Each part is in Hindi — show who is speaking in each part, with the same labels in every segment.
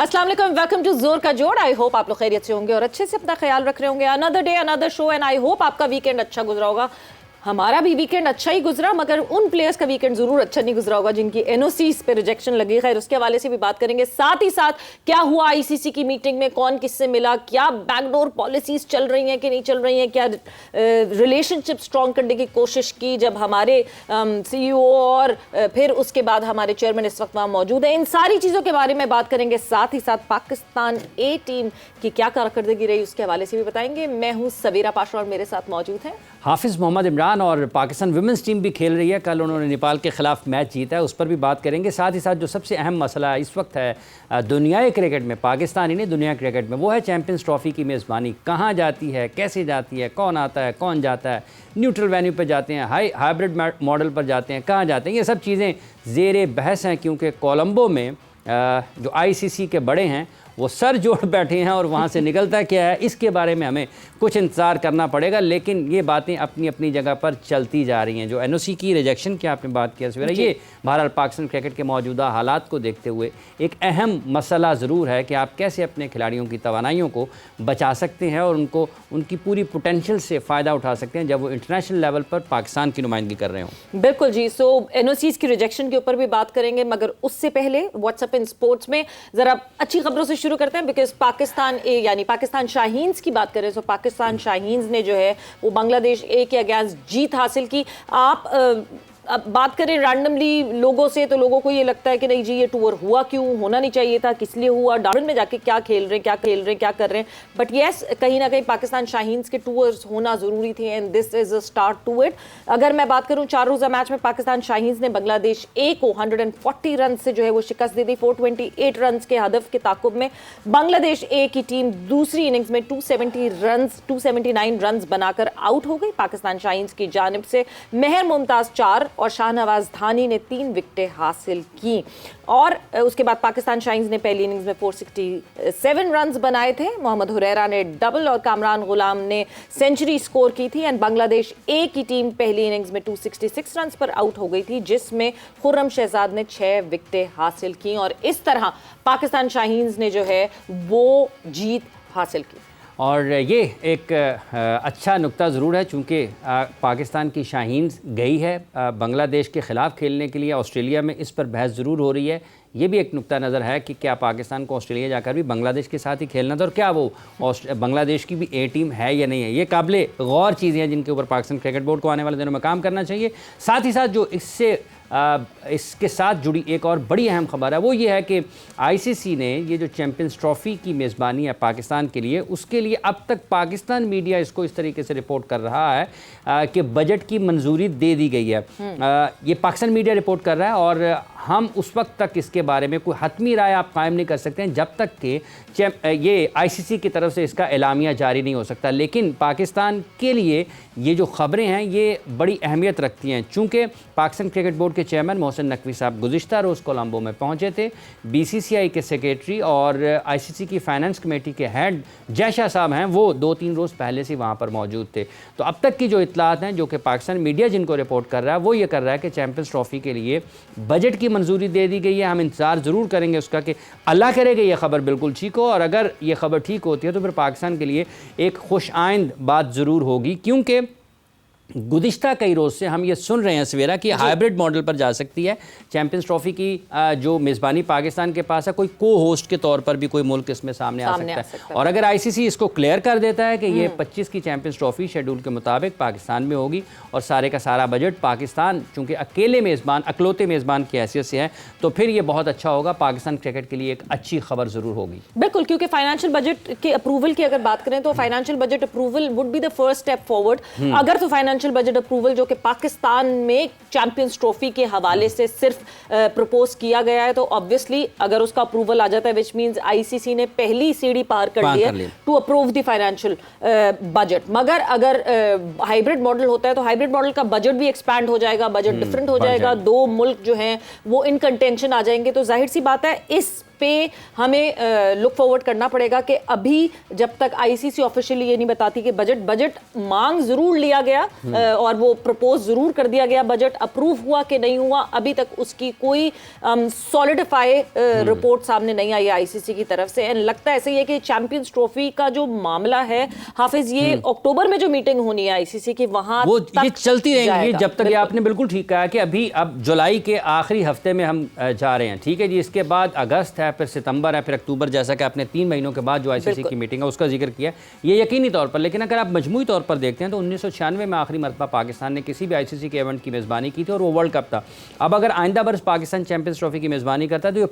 Speaker 1: अस्सलाम वालेकुम, वेलकम टू जोर का जोड़। आई होप आप लोग खैरियत से होंगे और अच्छे से अपना ख्याल रख रहे होंगे। Another day another show and I hope आपका वीकेंड अच्छा गुजरा होगा। हमारा भी वीकेंड अच्छा ही गुजरा, मगर उन प्लेयर्स का वीकेंड जरूर अच्छा नहीं गुजरा होगा जिनकी एनओसीज पे रिजेक्शन लगी। खैर, उसके हवाले से भी बात करेंगे। साथ ही साथ क्या हुआ आईसीसी की मीटिंग में, कौन किससे मिला, क्या बैकडोर पॉलिसीज चल रही हैं कि नहीं चल रही हैं, क्या रिलेशनशिप स्ट्रॉन्ग करने की कोशिश की जब हमारे सीईओ और फिर उसके बाद हमारे चेयरमैन इस वक्त वहाँ मौजूद है। इन सारी चीज़ों के बारे में बात करेंगे। साथ ही साथ पाकिस्तान ए टीम की क्या कारकर्दगी रही उसके हवाले से भी बताएंगे। मैं हूँ सवेरा पाशा और मेरे साथ मौजूद हैं
Speaker 2: हाफिज़ मोहम्मद इमरान। और पाकिस्तान वुमेंस टीम भी खेल रही है। कल उन्होंने नेपाल के ख़िलाफ़ मैच जीता है, उस पर भी बात करेंगे। साथ ही साथ जो सबसे अहम मसला इस वक्त है दुनियाई क्रिकेट में, पाकिस्तान ही नहीं दुनिया क्रिकेट में, वो है चैंपियंस ट्रॉफ़ी की मेज़बानी। कहाँ जाती है, कैसे जाती है, कौन आता है, कौन जाता है, न्यूट्रल वेन्यू पर जाते हैं, हाइब्रिड मॉडल पर जाते हैं, कहाँ जाते हैं, ये सब चीज़ें ज़ेर बहस हैं। क्योंकि कोलंबो में जो आईसीसी के बड़े हैं वो सर जोड़ बैठे हैं और वहाँ से निकलता क्या है इसके बारे में हमें कुछ इंतज़ार करना पड़ेगा। लेकिन ये बातें अपनी अपनी जगह पर चलती जा रही हैं। जो एनओसी की रिजेक्शन की आपने बात किया सवेरा, ये बहरहाल पाकिस्तान क्रिकेट के मौजूदा हालात को देखते हुए एक अहम मसला ज़रूर है कि आप कैसे अपने खिलाड़ियों की तवानाइयों को बचा सकते हैं और उनको उनकी पूरी पोटेंशियल से फ़ायदा उठा सकते हैं जब वो इंटरनेशनल लेवल पर पाकिस्तान की नुमाइंदगी कर रहे हों।
Speaker 1: बिल्कुल जी। सो एनओसीज की रिजेक्शन के ऊपर भी बात करेंगे, मगर उससे पहले व्हाट्सएप इन स्पोर्ट्स में ज़रा अच्छी खबरों से शुरू करते हैं। बिकॉज पाकिस्तान ए यानी पाकिस्तान शाहीन्स की बात करें तो पाकिस्तान शाहीन्स ने जो है वो बांग्लादेश ए के अगेंस्ट जीत हासिल की। आप अब बात करें रैंडमली लोगों से तो लोगों को ये लगता है कि नहीं जी ये टूर हुआ क्यों, होना नहीं चाहिए था, किस लिए हुआ, डार्विन में जाके क्या खेल रहे हैं, क्या कर रहे हैं। बट येस, कहीं ना कहीं पाकिस्तान शाहीन्स के टूर्स होना ज़रूरी थे and this is a start to it. अगर मैं बात करूं 4 रोज़ा मैच में पाकिस्तान शाहीन्स ने बांग्लादेश ए को 140 रन से जो है वो शिकस्त दे दी। 428 रन के हदफ के ताकुब में बांग्लादेश ए की टीम दूसरी इनिंग्स में 279 रन बनाकर आउट हो गई। पाकिस्तान शाहीन्स की जानिब से मेहर मुमताज़ 4 और शाहनवाज धानी ने 3 विकेटें हासिल की। और उसके बाद पाकिस्तान शाहीन्स ने पहली इनिंग्स में 467 रन्स बनाए थे। मोहम्मद हुरैरा ने डबल और कामरान गुलाम ने सेंचुरी स्कोर की थी एंड बांग्लादेश ए की टीम पहली इनिंग्स में 266 रन्स पर आउट हो गई थी, जिसमें खुर्रम शहजाद ने 6 विकेटें हासिल की और इस तरह पाकिस्तान शाहीन्स ने जो है वो जीत हासिल की।
Speaker 2: और ये एक अच्छा नुक्ता ज़रूर है चूँकि पाकिस्तान की शाहीन्स गई है बांग्लादेश के ख़िलाफ़ खेलने के लिए ऑस्ट्रेलिया में। इस पर बहस ज़रूर हो रही है। ये भी एक नुक्ता नज़र है कि क्या पाकिस्तान को ऑस्ट्रेलिया जाकर भी बांग्लादेश के साथ ही खेलना था और क्या वो बांग्लादेश की भी ए टीम है या नहीं है। ये काबिले गौर चीज़ें हैं जिनके ऊपर पाकिस्तान क्रिकेट बोर्ड को आने वाले दिनों में काम करना चाहिए। साथ ही साथ जो इसके साथ जुड़ी एक और बड़ी अहम खबर है वो ये है कि आईसीसी ने ये जो चैंपियंस ट्रॉफ़ी की मेज़बानी है पाकिस्तान के लिए, उसके लिए अब तक पाकिस्तान मीडिया इसको इस तरीके से रिपोर्ट कर रहा है कि बजट की मंजूरी दे दी गई है। ये पाकिस्तान मीडिया रिपोर्ट कर रहा है और हम उस वक्त तक इसके बारे में कोई हतमी राय आप कायम नहीं कर सकते हैं जब तक कि ये आईसीसी की तरफ से इसका एलामिया जारी नहीं हो सकता। लेकिन पाकिस्तान के लिए ये जो ख़बरें हैं ये बड़ी अहमियत रखती हैं। चूँकि पाकिस्तान क्रिकेट बोर्ड के चेयरमैन मोहसिन नकवी साहब गुज़िश्ता रोज़ कोलंबो में पहुँचे थे। बीसीसीआई के सेक्रेटरी और आईसीसी की फाइनेंस कमेटी के हेड जयशाह साहब हैं, वो 2-3 रोज़ पहले से वहाँ पर मौजूद थे। तो अब तक की जो इत्तलात हैं जो कि पाकिस्तान मीडिया जिनको रिपोर्ट कर रहा है वो ये कर रहा है कि चैंपियंस ट्रॉफ़ी के लिए बजट की मंजूरी दे दी गई है। हम इंतज़ार ज़रूर करेंगे उसका कि अल्लाह करेगा ये ख़बर बिल्कुल ठीक हो और अगर ये ख़बर ठीक होती है तो फिर पाकिस्तान के लिए एक खुश आइंद बात ज़रूर होगी। क्योंकि गुज़िश्ता कई रोज़ से हम ये सुन रहे हैं सवेरा कि हाइब्रिड मॉडल पर जा सकती है चैंपियंस ट्रॉफ़ी की जो मेज़बानी पाकिस्तान के पास है, कोई को होस्ट के तौर पर भी कोई मुल्क इसमें सामने आ सकता है। और अगर आईसीसी इसको क्लियर कर देता है कि ये 25 की चैंपियंस ट्रॉफ़ी शेड्यूल के मुताबिक पाकिस्तान में होगी और सारे का सारा बजट पाकिस्तान चूँकि अकेलौते मेज़बान की हैसियत से है, तो फिर ये बहुत अच्छा होगा। पाकिस्तान क्रिकेट के लिए एक अच्छी खबर ज़रूर होगी।
Speaker 1: बिल्कुल, क्योंकि फाइनेंशियल बजट के अप्रूवल की अगर बात करें तो financial budget approval would be the first step forward. अगर तो फाइनेंशियल बजट अप्रूवल जो कि पाकिस्तान में चैंपियंस ट्रॉफी के हवाले से सिर्फ प्रपोज किया गया है, तो ऑब्वियसली अगर उसका अप्रूवल आ जाता है विच मींस आईसीसी ने पहली सीढ़ी पार कर ली है to approve the financial budget. मगर अगर हाइब्रिड मॉडल होता है तो हाइब्रिड मॉडल का बजट भी एक्सपैंड हो जाएगा, बजट डिफरेंट हो जाएगा, 2 मुल्क जो हैं वो इन कंटेंशन आ जाएंगे। तो जाहिर सी बात है इस पे हमें लुक फॉरवर्ड करना पड़ेगा कि अभी जब तक आईसीसी ऑफिशियली ये नहीं बताती कि बजट मांग जरूर लिया गया और वो प्रपोज जरूर कर दिया गया, बजट अप्रूव हुआ कि नहीं हुआ, अभी तक उसकी कोई सॉलिडिफाई रिपोर्ट सामने नहीं आई आईसीसी की तरफ से। एंड लगता है ऐसे ही है कि चैंपियंस ट्रॉफी का जो मामला है हाफिज, ये अक्टूबर में जो मीटिंग होनी है आईसीसी की, वहां
Speaker 2: वो ये चलती रहेंगी जब तक। ये आपने बिल्कुल ठीक कहा कि अभी अब जुलाई के आखिरी हफ्ते में हम जा रहे हैं, ठीक है जी। इसके बाद अगस्त है, फिर सितंबर है, फिर अक्टूबर, जैसा कि आपने 3 महीनों के बाद जो आईसीसी की मीटिंग है उसका जिक्र किया, ये यकीनी तौर पर। लेकिन अगर आप मजमूई तौर पर देखते हैं तो 1996 में आखिरी मरतबा पाकिस्तान ने किसी भी आईसीसी के इवेंट की मेज़बानी की थी और वो वर्ल्ड कप था। अब अगर आइंदा बरस पाकिस्तान चैंपियंस ट्रॉफी की मेज़बानी करता है तो ये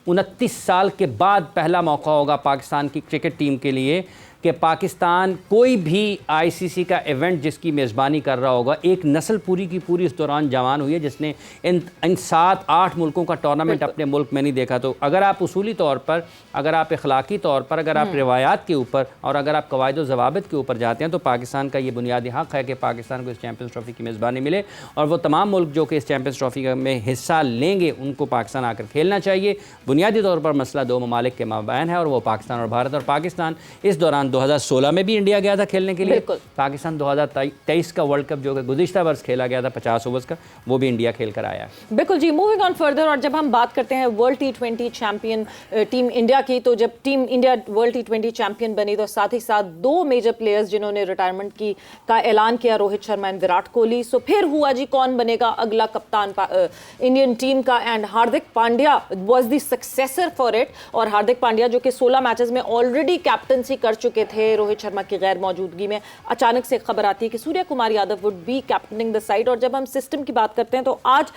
Speaker 2: 29 साल के बाद पहला मौका होगा पाकिस्तान की क्रिकेट टीम के लिए कि पाकिस्तान कोई भी आईसीसी का इवेंट जिसकी मेज़बानी कर रहा होगा। एक नस्ल पूरी की पूरी इस दौरान जवान हुई है जिसने इन 7-8 मुल्कों का टूर्नामेंट अपने मुल्क में नहीं देखा। तो अगर आप उसूली तौर पर, अगर आप इखलाकी तौर पर, अगर आप रिवायात के ऊपर और अगर आप कवायद व ज़वाबित के ऊपर जाते हैं तो पाकिस्तान का ये बुनियादी हक़ है कि पाकिस्तान को इस चैंपियंस ट्रॉफी की मेज़बानी मिले और वो तमाम मुल्क जो कि इस चैंपियंस ट्रॉफी में हिस्सा लेंगे उनको पाकिस्तान आकर खेलना चाहिए। बुनियादी तौर पर मसला 2 ममालिक के माबैन है और वो पाकिस्तान और भारत। और पाकिस्तान इस दौरान 2016 में भी इंडिया गया था खेलने के लिए। पाकिस्तान 2023 का वर्ल्ड कप जो कि गुज़िश्ता वर्ष खेला गया था 50 ओवर्स का, वो भी इंडिया खेल कर आया है।
Speaker 1: बिल्कुल जी। मूविंग ऑन फर्दर, और जब हम बात करते हैं world T20 champion team India की, तो जब team India world T20 champion बनी तो साथ ही साथ 2 मेजर प्लेयर्स जिन्होंने रिटायरमेंट का ऐलान किया, रोहित शर्मा एंड विराट कोहली। सो फिर हुआ जी कौन बनेगा अगला कप्तान इंडियन टीम का, and Hardik Pandya was the successor for it. और हार्दिक पांड्या जो कि 16 मैचेस में ऑलरेडी कैप्टनसी कर चुके थे रोहित शर्मा की गैर मौजूदगी में, अचानक से खबर आती है कि Surya Kumar Yadav would be captaining the side. और जब हम सिस्टम की बात करते हैं तो आज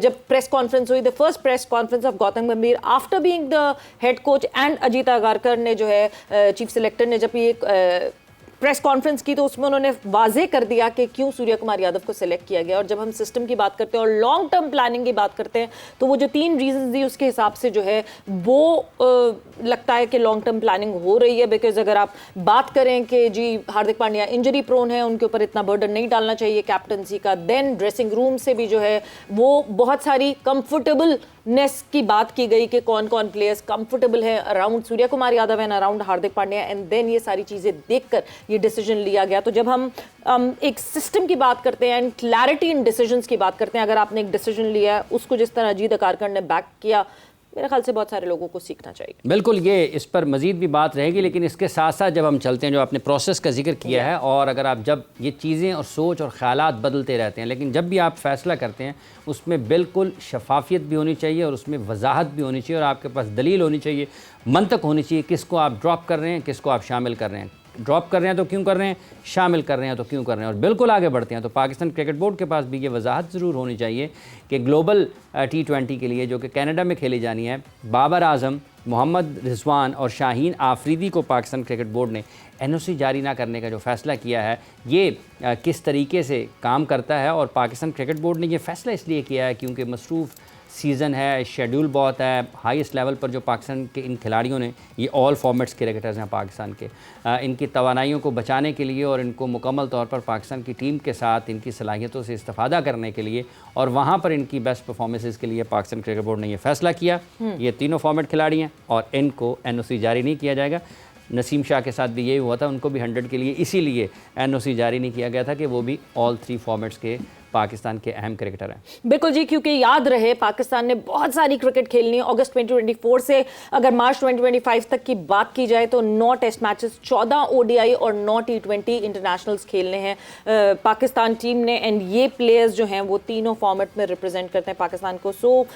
Speaker 1: जब प्रेस कॉन्फ्रेंस हुई, the first press conference of Gautam Gambhir after being the head coach, and Ajit Agarkar ने जो है चीफ सिलेक्टर ने जब ये प्रेस कॉन्फ्रेंस की तो उसमें उन्होंने वाजे कर दिया कि क्यों सूर्य कुमार यादव को सिलेक्ट किया गया। और जब हम सिस्टम की बात करते हैं और लॉन्ग टर्म प्लानिंग की बात करते हैं तो वो जो 3 रीजंस दी उसके हिसाब से जो है वो लगता है कि लॉन्ग टर्म प्लानिंग हो रही है। बिकॉज अगर आप बात करें कि जी हार्दिक पांड्या इंजरी प्रोन है, उनके ऊपर इतना बर्डन नहीं डालना चाहिए कैप्टनसी का, देन ड्रेसिंग रूम से भी जो है वो बहुत सारी कंफर्टेबलनेस की बात की गई कि कौन कौन प्लेयर्स कंफर्टेबल है around Surya Kumar Yadav and around Hardik Pandya, and then ये सारी चीज़ें देखकर ये डिसीजन लिया गया। तो जब हम एक सिस्टम की बात करते हैं एंड क्लैरिटी इन डिसीजंस की बात करते हैं, अगर आपने एक डिसीजन लिया है उसको जिस तरह अजीत अगारकर ने बैक किया, मेरे ख्याल से बहुत सारे लोगों को सीखना चाहिए।
Speaker 2: बिल्कुल, ये इस पर मज़ीद भी बात रहेगी, लेकिन इसके साथ साथ जब हम चलते हैं, जो आपने प्रोसेस का जिक्र किया है, और अगर आप जब ये चीज़ें और सोच और ख़यालात बदलते रहते हैं, लेकिन जब भी आप फ़ैसला करते हैं उसमें बिल्कुल शफाफियत भी होनी चाहिए और उसमें वजाहत भी होनी चाहिए और आपके पास दलील होनी चाहिए, मंतक होनी चाहिए, किसको आप ड्रॉप कर रहे हैं, किसको आप शामिल कर रहे हैं। ड्रॉप कर रहे हैं तो क्यों कर रहे हैं, शामिल कर रहे हैं तो क्यों कर रहे हैं। और बिल्कुल आगे बढ़ते हैं तो पाकिस्तान क्रिकेट बोर्ड के पास भी ये वजाहत ज़रूर होनी चाहिए कि ग्लोबल T20 के लिए जो कि कनाडा में खेली जानी है, बाबर आजम, मोहम्मद रिजवान और शाहीन आफरीदी को पाकिस्तान क्रिकेट बोर्ड ने NOC जारी ना करने का जो फ़ैसला किया है, ये किस तरीके से काम करता है। और पाकिस्तान क्रिकेट बोर्ड ने ये फ़ैसला इसलिए किया है क्योंकि मसरूफ़ सीज़न है, शेड्यूल बहुत है, हाईएस्ट लेवल पर जो पाकिस्तान के इन खिलाड़ियों ने, ये ऑल फॉर्मेट्स के क्रिकेटर्स हैं पाकिस्तान के, इनकी तवानाइयों को बचाने के लिए और इनको मुकम्मल तौर पर पाकिस्तान की टीम के साथ इनकी सलाहियतों से इस्तेफ़ादा करने के लिए और वहाँ पर इनकी बेस्ट परफॉर्मेंसेस के लिए पाकिस्तान क्रिकेट बोर्ड ने यह फ़ैसला किया। ये तीनों फॉर्मेट खिलाड़ी हैं और इनको NOC जारी नहीं किया जाएगा। नसीम शाह के साथ भी यही हुआ था, उनको भी 100 के लिए इसीलिए NOC जारी नहीं किया गया था कि वो भी ऑल 3 फॉर्मेट्स के पाकिस्तान के अहम क्रिकेटर हैं।
Speaker 1: बिल्कुल जी, क्योंकि याद रहे पाकिस्तान ने बहुत सारी क्रिकेट खेलनी है। अगस्त 2024 से अगर मार्च 2025 तक की बात की जाए तो 9 टेस्ट मैचेस, 14 ODI और 9 T20 इंटरनेशनल्स खेलने हैं पाकिस्तान टीम ने, एंड ये प्लेयर्स जो हैं वो तीनों फॉर्मेट में रिप्रेजेंट करते हैं पाकिस्तान को। सो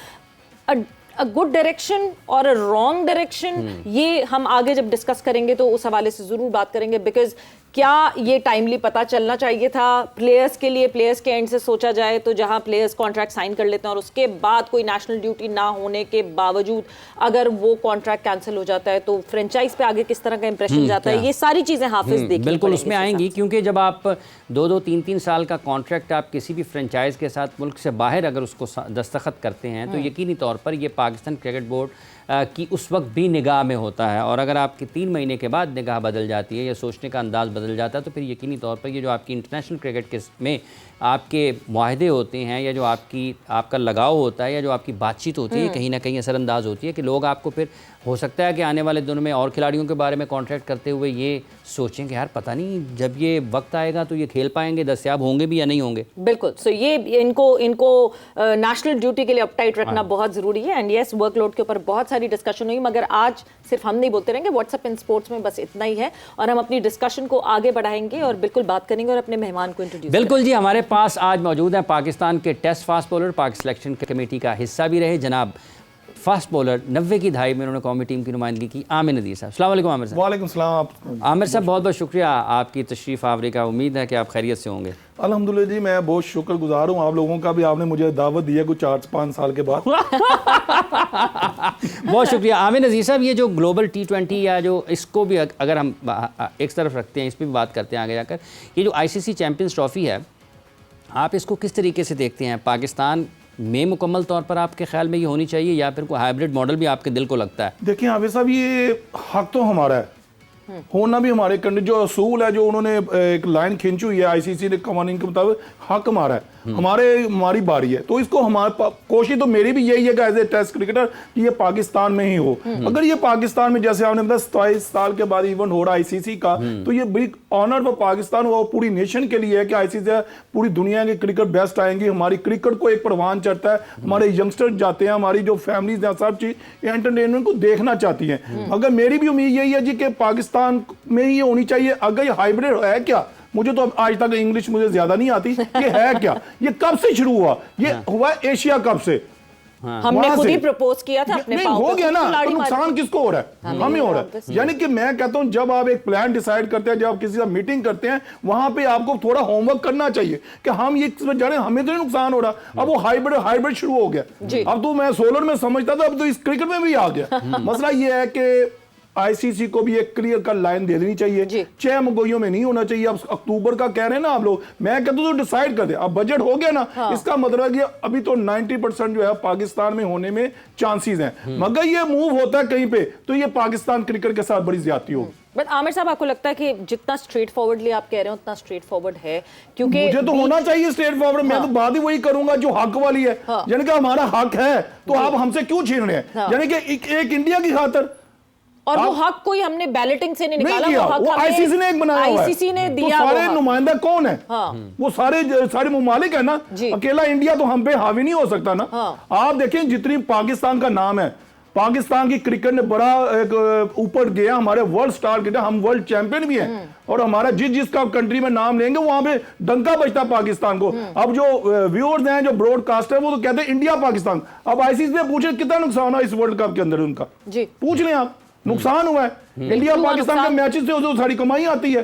Speaker 1: अ गुड डायरेक्शन और अ रॉन्ग डायरेक्शन, ये हम आगे जब डिस्कस करेंगे तो उस हवाले से ज़रूर बात करेंगे। बिकॉज क्या ये टाइमली पता चलना चाहिए था प्लेयर्स के लिए, प्लेयर्स के एंड से सोचा जाए तो जहां प्लेयर्स कॉन्ट्रैक्ट साइन कर लेते हैं और उसके बाद कोई नेशनल ड्यूटी ना होने के बावजूद अगर वो कॉन्ट्रैक्ट कैंसिल हो जाता है तो फ्रेंचाइज पे आगे किस तरह का इंप्रेशन जाता है, ये सारी चीज़ें हाफिज देखिए
Speaker 2: बिल्कुल उसमें आएंगी। क्योंकि जब आप 2-2, 3-3 साल का कॉन्ट्रैक्ट आप किसी भी फ्रेंचाइज के साथ मुल्क से बाहर अगर उसको दस्तखत करते हैं तो यकीनी तौर पर ये पाकिस्तान क्रिकेट बोर्ड की उस वक्त भी निगाह में होता है। और अगर आपकी 3 महीने के बाद निगाह बदल जाती है या सोचने का अंदाज़ बदल जाता है तो फिर यकीनी तौर पर ये जो आपकी इंटरनेशनल क्रिकेट के में आपके मुआहदे होते हैं या जो आपका लगाव होता है या जो आपकी बातचीत होती है कहीं ना कहीं असरअंदाज होती है कि लोग आपको फिर हो सकता है कि आने वाले दिनों में और खिलाड़ियों के बारे में कॉन्ट्रैक्ट करते हुए ये सोचें कि यार पता नहीं जब ये वक्त आएगा तो ये खेल पाएंगे, दस्तयाब होंगे भी या नहीं होंगे।
Speaker 1: बिल्कुल। सो ये इनको नेशनल ड्यूटी के लिए अपटाइट रखना बहुत ज़रूरी है। एंड यस, वर्कलोड के ऊपर बहुत सारी डिस्कशन हुई, मगर आज सिर्फ हम नहीं बोलते रहेंगे, व्हाट्सएप इन स्पोर्ट्स में बस इतना ही है और हम अपनी डिस्कशन को आगे बढ़ाएंगे और बिल्कुल बात करेंगे और अपने मेहमान को इंट्रोड्यूस।
Speaker 2: बिल्कुल जी, हमारे पास आज मौजूद हैं पाकिस्तान के टेस्ट फास्ट बॉलर, पाक सिलेक्शन कमेटी का हिस्सा भी रहे जनाब फास्ट बॉलर, 90 की दहाई में उन्होंने कौमी टीम की नुमाइंदगी की, आमिर नदीर साहब। अस्सलाम वालेकुम आमिर साहब।
Speaker 3: वालेकुम सलाम।
Speaker 2: आमिर साहब बहुत बहुत शुक्रिया आपकी तशरीफ़ आवरी का, उम्मीद है कि आप खैरियत से होंगे।
Speaker 3: अल्हम्दुलिल्लाह जी, मैं बहुत शुक्रगुजार हूँ आप लोगों का भी, आपने मुझे दावत दी है कुछ 4-5 साल के बाद।
Speaker 2: बहुत शुक्रिया आमिर नज़ीर साहब। ये जो ग्लोबल T20 या जो इसको भी अगर हम एक तरफ रखते हैं, इस पर भी बात करते हैं आगे जाकर, ये जो ICC चैम्पियंस ट्रॉफ़ी है, आप इसको किस तरीके से देखते हैं? पाकिस्तान में मुकम्मल तौर पर आपके ख्याल में ये होनी चाहिए या फिर कोई हाइब्रिड मॉडल भी आपके दिल को लगता है?
Speaker 3: देखिए हाफिज साहब, ये हक तो हमारा है, होना भी हमारे कंट्री, जो असूल है, जो उन्होंने एक लाइन खींची हुई है ICC ने कवानीन के मुताबिक, हक हमारा है, हमारी बारी है। तो इसको हमारे कोशिश तो मेरी भी यही है कि एज ए टेस्ट क्रिकेटर कि ये पाकिस्तान में ही हो। अगर ये पाकिस्तान में, जैसे आपने बताया 27 साल के बाद इवेंट हो रहा है ICC का, तो ये बिग ऑनर फॉर पाकिस्तान और पूरी नेशन के लिए है कि ICC पूरी दुनिया के क्रिकेट बेस्ट आएंगी, हमारी क्रिकेट को एक परवान चढ़ता है, हमारे यंगस्टर जाते हैं, हमारी जो फैमिलीज हैं सब चीज एंटरटेनमेंट को देखना चाहती हैं। अगर मेरी भी उम्मीद यही है जी कि पाकिस्तान में ही होनी चाहिए। अगर ये हाइब्रिड है क्या, मुझे तो आज तक इंग्लिश मुझे ज्यादा नहीं आती, ये है क्या, ये कब से शुरू हुआ? ये हुआ एशिया कप से।
Speaker 1: हमने खुद ही प्रपोज किया था अपने
Speaker 3: नहीं हो गया ना, तो नुकसान किसको हो रहा है? हमें हो रहा है। यानी कि मैं कहता हूं जब आप एक प्लान डिसाइड करते हैं, जब आप किसी से मीटिंग करते हैं, वहां पे आपको थोड़ा होमवर्क करना चाहिए कि हम ये जाने हमें तो नहीं नुकसान हो रहा। अब वो हाइब्रिड शुरू हो गया। अब तो मैं सोलर में समझता था, अब तो इस क्रिकेट में भी आ गया। मसला ये है कि ICC को भी एक क्लियर कट लाइन दे देनी चाहिए, 6 मगोइयों में नहीं होना चाहिए। अब अक्टूबर का कह रहे हैं ना आप लोग, मैं कहता हूं तो डिसाइड कर दे। अब बजट हो गया ना, इसका मतलब ये अभी तो 90% जो है पाकिस्तान में होने में चांसेस हैं, मगर ये मूव होता है कहीं पे तो ये पाकिस्तान क्रिकेट के साथ बड़ी ज्यादती होगी।
Speaker 1: बट आमिर साहब, आपको लगता है कि जितना स्ट्रेट फॉरवर्डली आप कह रहे हो उतना स्ट्रेट फॉरवर्ड है? क्योंकि
Speaker 3: मुझे तो होना चाहिए स्ट्रेट फॉरवर्ड। मैं तो बात ही वही करूंगा जो हक वाली है। यानी कि हमारा हक है तो आप हमसे क्यों छीन रहे हैं? यानी कि एक इंडिया की खातर,
Speaker 1: और वो हक कोई हमने बैलेटिंग से नहीं निकाला,
Speaker 3: वो हक वो ICC ने एक बनाया हुआ है।
Speaker 1: ICC ने दिया।
Speaker 3: तो सारे नुमाइंदा कौन है? वो सारे मुमालिक है ना, अकेला इंडिया तो हम पे हावी नहीं हो सकता ना। आप देखें जितनी पाकिस्तान का नाम है, पाकिस्तान की क्रिकेट ने बड़ा एक ऊपर गया, हमारे वर्ल्ड स्टार क्रिकेटर, हम वर्ल्ड चैंपियन भी हैं और हमारा जिसका कंट्री में नाम लेंगे वहां पे डंका बजता पाकिस्तान को। अब जो व्यूअर्स हैं, जो ब्रॉडकास्टर है, वो तो कहते हैं इंडिया पाकिस्तान। अब ICC से पूछे कितना नुकसान हुआ इस वर्ल्ड कप के अंदर उनका, पूछ लें आप, नुकसान हुआ है। इंडिया पाकिस्तान के मैचेस से जो सारी कमाई आती है।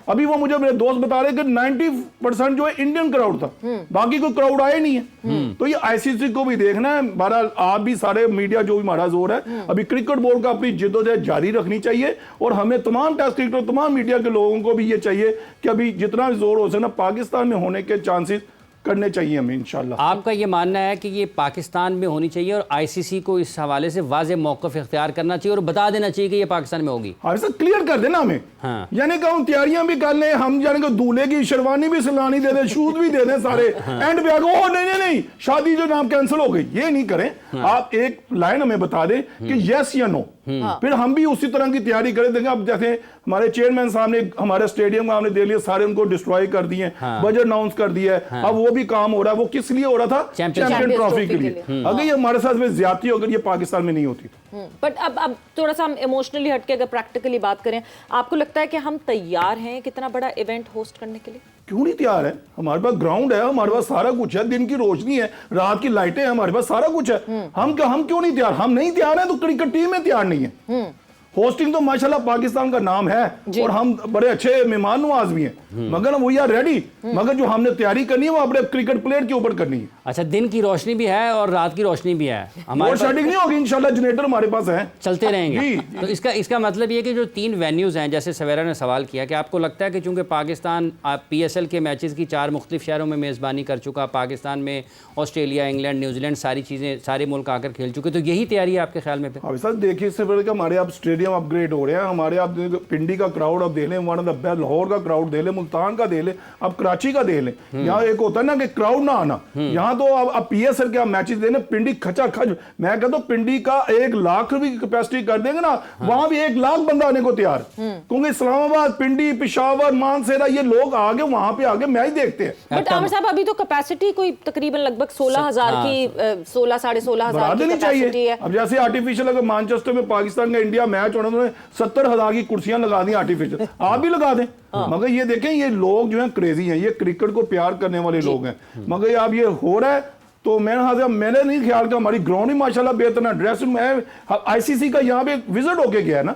Speaker 3: अभी वो मुझे मेरे दोस्त बता रहे कि 90% जो है इंडियन क्राउड था, बाकी कोई क्राउड आया नहीं है। तो ये ICC को भी देखना है। बहरहाल आप भी सारे मीडिया जो भी हमारा जोर है, अभी क्रिकेट बोर्ड का अपनी जिद्दोजहद जारी रखनी चाहिए और हमें तमाम टेस्ट क्रिकेटर, तमाम मीडिया के लोगों को भी ये चाहिए कि अभी जितना जोर हो सके पाकिस्तान में होने के चांसेस करने चाहिए हमें इंशाल्लाह।
Speaker 2: आपका ये मानना है कि ये पाकिस्तान में होनी चाहिए और ICC को इस हवाले से वाज़ेह मौक़िफ़ इख्तियार करना चाहिए और बता देना चाहिए कि ये पाकिस्तान में होगी?
Speaker 3: हाँ, ऐसा क्लियर कर देना हमें। यानी कि हम तैयारियां भी कर लें, हम यानी कि दूल्हे की शेरवानी भी सिलानी दे दें, शूज भी दे दें सारे, एंड पे आगे ओ नहीं शादी जो नाम कैंसिल हो गई, ये नहीं करें। आप एक लाइन हमें बता दें कि यस या नो, फिर हम भी उसी तरह की तैयारी करें। देखें अब जैसे हमारे चेयरमैन साहब ने हमारे स्टेडियम का हमने दे लिया, सारे उनको डिस्ट्रॉय कर दिए, बजट अनाउंस कर दिया है। अब वो भी काम हो रहा है, वो किस लिए हो रहा था? चैंपियन ट्रॉफी के लिए। अगर ये हमारे साथ में ज्यादती हो, अगर ये पाकिस्तान में नहीं होती।
Speaker 1: बट अब थोड़ा सा हम इमोशनली हटके अगर प्रैक्टिकली बात करें, आपको लगता है कि हम तैयार हैं कितना बड़ा इवेंट होस्ट करने के लिए?
Speaker 3: क्यों नहीं तैयार है? हमारे पास ग्राउंड है, हमारे पास सारा कुछ है, दिन की रोशनी है, रात की लाइटें हैं, हमारे पास सारा कुछ है। हम क्यों नहीं तैयार? हम नहीं तैयार हैं तो क्रिकेट टीम में तैयार नहीं है। होस्टिंग तो माशाल्लाह पाकिस्तान का नाम है और हम बड़े अच्छे मेहमान नवाज भी हैं, मगर वो यार रेडी, मगर जो हमने तैयारी करनी है वो अपने क्रिकेट प्लेयर के ऊपर करनी है।
Speaker 2: अच्छा, दिन की रोशनी भी है और रात की रोशनी भी है। हमारे
Speaker 3: शेडिंग नहीं होगी इंशाल्लाह, जनरेटर हमारे पास है,
Speaker 2: चलते रहेंगे। तो इसका मतलब ये कि जो 3 वेन्यूज़ हैं, जैसे सवेरा ने सवाल किया कि आपको लगता है कि चूंकि पाकिस्तान PSL के मैचेस की 4 मुख्तलिफ शहरों में मेज़बानी कर चुका, पाकिस्तान में ऑस्ट्रेलिया, इंग्लैंड, न्यूजीलैंड सारी चीज़ें, सारे मुल्क आकर खेल चुके, तो यही तैयारी है आपके ख्याल में?
Speaker 3: देखिए इससे पहले हमारे आप स्टेडियम स्टेडियम अपग्रेड हो रहे हैं हमारे। आप पिंडी का क्राउड आप देख लें, one of the best, Lahore का क्राउड देख लें, मुल्तान का देख लें, अब कराची का देख लें। यहाँ एक होता है ना कि क्राउड ना आना, यहाँ तो अब PSL के आप मैचेस देने, पिंडी खचा खच, मैं कहता हूँ पिंडी का 1 लाख भी कैपेसिटी कर देंगे ना, वहां भी 1 लाख बंदा आने को तैयार, क्योंकि इस्लामाबाद, पिंडी, पेशावर, मानसेरा, ये लोग आगे वहां पे आगे मैच देखते हैं।
Speaker 1: बट आमिर साहब अभी तो कैपेसिटी कोई तकरीबन लगभग 16,000 की 16 साढ़े 16,000 की कैपेसिटी है।
Speaker 3: अब जैसे आर्टिफिशियल, अगर मैनचेस्टर में पाकिस्तान का इंडिया मैच होना, उन्होंने 70,000 की कुर्सियां लगा दी आर्टिफिशियल, आप भी लगा दें। मगर ये देखें, ये लोग जो हैं क्रेजी हैं, ये क्रिकेट को प्यार करने वाले लोग हैं। मगर अब ये हो रहा है तो मैंने नहीं ख्याल का, हमारी ग्राउंड ही माशाल्लाह बेहतर है, ड्रेस में ICC का यहाँ पे विजिट होके गया है ना,